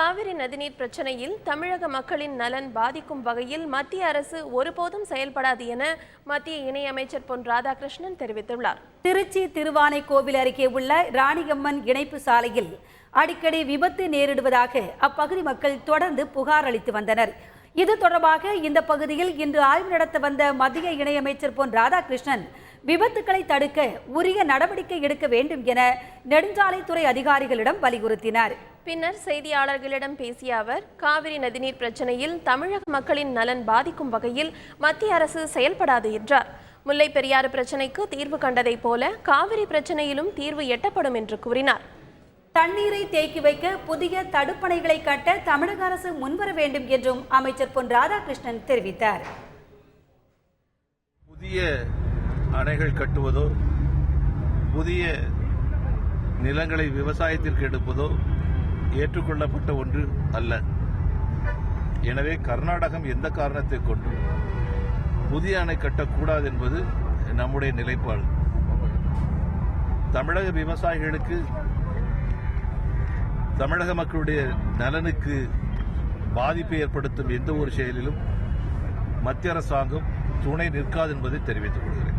காவிரி நதிநீர் பிரச்சனையில் தமிழக மக்களின் நலன் பாதிக்கும் வகையில் மத்திய அரசு ஒருபோதும் செயல்படாது என மத்திய இணையமைச்சர் பொன் ராதாகிருஷ்ணன் தெரிவித்துள்ளார். திருச்சி திருவானைக்கோவில் அருகே உள்ள ராணியம்மன் இணைப்பு சாலையில் அடிக்கடி விபத்து நேரிடுவதாக அப்பகுதி மக்கள் தொடர்ந்து புகார் அளித்து வந்தனர். இது தொடர்பாக இந்த பகுதியில் இன்று ஆய்வு நடத்த வந்த மத்திய இணையமைச்சர் பொன் ராதாகிருஷ்ணன் விபத்துக்களை தடுக்க உரிய நடவடிக்கை எடுக்க வேண்டும் என நெடுஞ்சாலைத்துறை அதிகாரிகளிடம் வலியுறுத்தினார். பின்னர் செய்தியாளர்களிடம் பேசிய அவர், காவிரி நதிநீர் பிரச்சனையில் தமிழக மக்களின் நலன் பாதிக்கும் வகையில் மத்திய அரசு செயல்படாது என்றார். முல்லை பெரியாறு பிரச்சனைக்கு தீர்வு கண்டதை போல காவிரி பிரச்சனையிலும் தீர்வு எட்டப்படும் என்று கூறினார். தண்ணீரை தேக்கி வைக்க புதிய தடுப்பணைகளை கட்ட தமிழக அரசு முன்வர வேண்டும் என்றும் அமைச்சர் பொன் ராதாகிருஷ்ணன் தெரிவித்தார். புதிய அணைகள் கட்டுவதோ புதிய நிலங்களை விவசாயத்திற்கு எடுப்பதோ ஏற்றுக்கொள்ளப்பட்ட ஒன்று அல்ல. எனவே கர்நாடகம் எந்த காரணத்தை கொண்டு புதிய அணை கட்டக்கூடாது என்பது நம்முடைய நிலைப்பாடு. தமிழக விவசாயிகளுக்கு, தமிழக மக்களுடைய நலனுக்கு பாதிப்பை ஏற்படுத்தும் எந்த ஒரு செயலிலும் மத்திய அரசாங்கம் துணை நிற்காது என்பதை தெரிவித்துக் கொள்கிறேன்.